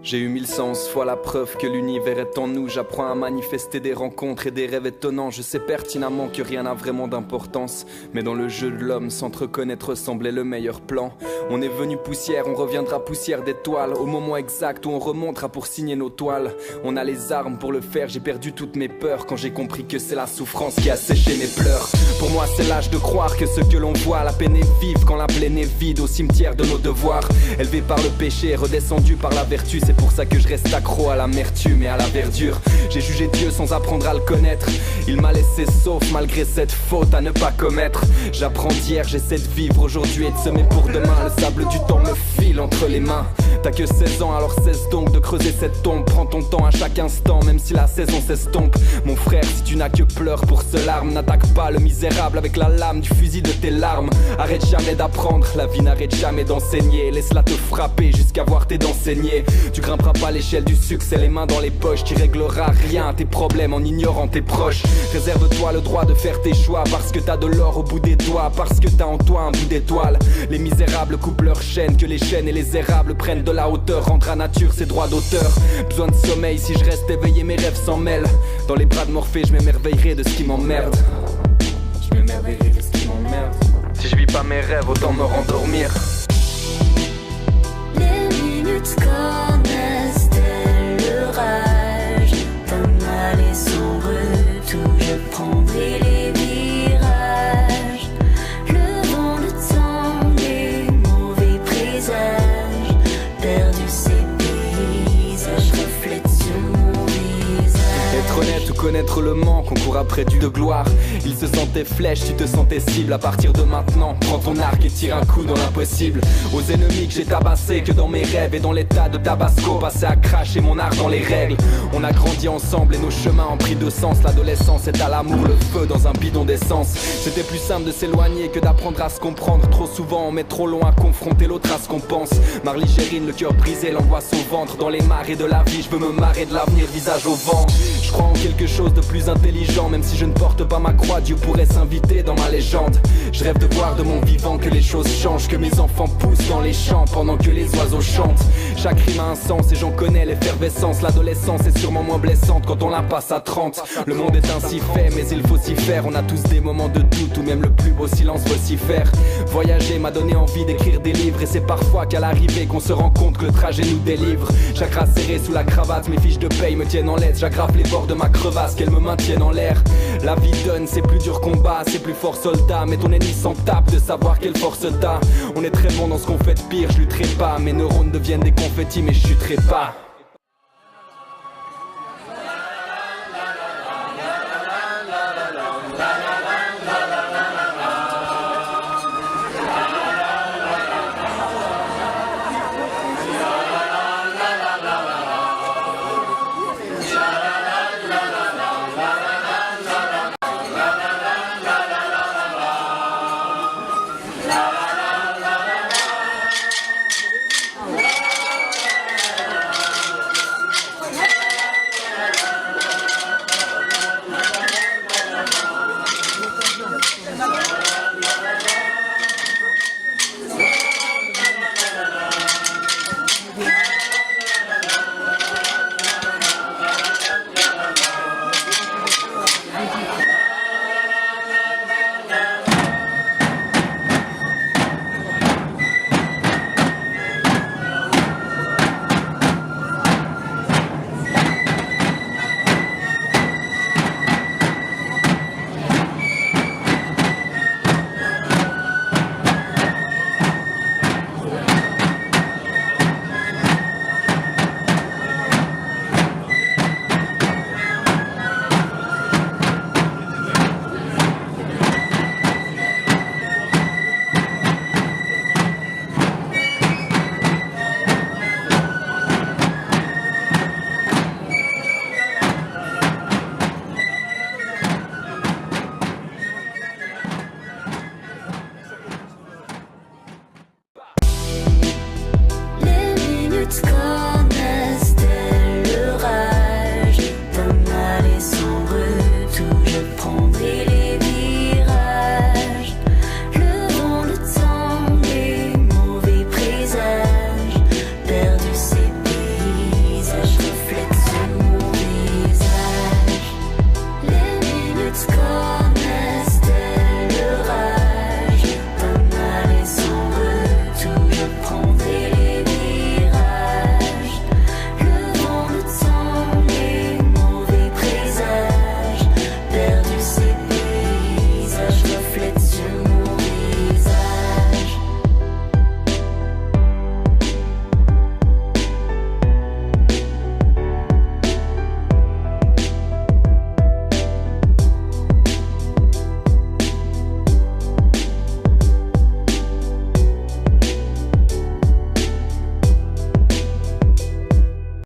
J'ai eu 1100 fois la preuve que l'univers est en nous. J'apprends à manifester des rencontres et des rêves étonnants. Je sais pertinemment que rien n'a vraiment d'importance, mais dans le jeu de l'homme, s'entreconnaître semblait le meilleur plan. On est venu poussière, on reviendra poussière d'étoiles. Au moment exact où on remontera pour signer nos toiles. On a les armes pour le faire, j'ai perdu toutes mes peurs quand j'ai compris que c'est la souffrance qui a séché mes pleurs. Pour moi c'est l'âge de croire que ce que l'on voit, la peine est vive quand la plaine est vide. Au cimetière de nos devoirs, élevé par le péché, redescendu par la vertu. C'est pour ça que je reste accro à l'amertume et à la verdure. J'ai jugé Dieu sans apprendre à le connaître. Il m'a laissé sauf malgré cette faute à ne pas commettre. J'apprends d'hier, j'essaie de vivre aujourd'hui et de semer pour demain. Le sable du temps me file entre les mains. T'as que 16 ans alors cesse donc de creuser cette tombe. Prends ton temps à chaque instant même si la saison s'estompe. Mon frère, si tu n'as que pleurs pour seule arme, n'attaque pas le misérable avec la lame du fusil de tes larmes. Arrête jamais d'apprendre, la vie n'arrête jamais d'enseigner. Laisse-la te frapper jusqu'à voir tes dents saigner. Tu grimperas pas l'échelle du succès les mains dans les poches. Tu régleras rien à tes problèmes en ignorant tes proches. Réserve-toi le droit de faire tes choix parce que t'as de l'or au bout des doigts, parce que t'as en toi un bout d'étoile. Les misérables coupent leurs chaînes, que les chaînes et les érables prennent de la hauteur. Rendre à nature ses droits d'auteur. Besoin de sommeil, si je reste éveillé mes rêves s'en mêlent. Dans les bras de Morphée je m'émerveillerai de ce qui m'emmerde. Je m'émerveillerai de ce qui m'emmerde. Si je vis pas mes rêves autant me rendormir. Les minutes connaissent le rage. D'un aller sombre tout je prendrai les virages. Le vent de temps, les mauvais présages. Perdu ces paysages reflètent sur mon visage. Être honnête ou connaître le manque, on court après du de gloire. Il se sentait flèche, tu te sentais cible. À partir de maintenant, prends ton arc et tire un coup dans l'impossible. Aux ennemis que j'ai tabassés, que dans mes rêves et dans l'état de Tabasco, passé à cracher mon art dans les règles. On a grandi ensemble et nos chemins ont pris de sens. L'adolescence est à l'amour, le feu dans un bidon d'essence. C'était plus simple de s'éloigner que d'apprendre à se comprendre. Trop souvent on met trop long à confronter l'autre à ce qu'on pense. Marly Gérine, le cœur brisé, l'angoisse au ventre. Dans les marées de la vie, je veux me marrer de l'avenir, visage au vent. Je crois en quelque chose de plus intelligent. Même si je ne porte pas ma croix, Dieu pourrait s'inviter dans ma légende. Je rêve de voir de mon vivant que les choses changent, que mes enfants poussent dans les champs pendant que les oiseaux chantent. Chaque rime a un sens et j'en connais l'effervescence. L'adolescence est sûrement moins blessante quand on la passe à 30. Le monde est ainsi fait mais il faut s'y faire. On a tous des moments de doute où même le plus beau silence vocifère. Voyager m'a donné envie d'écrire des livres. Et c'est parfois qu'à l'arrivée qu'on se rend compte que le trajet nous délivre. Chakra serré sous la cravate, mes fiches de paye me tiennent en laisse. J'aggrappe les bords de ma crevasse, qu'elles me maintiennent en l'air. La vie donne, c'est plus dur combat, c'est plus fort soldat. Mais ton ennemi s'en tape de savoir quelle force t'as. On est très bon dans ce qu'on fait de pire, je lutterai pas. Mes neurones deviennent des confettis mais je chuterai pas.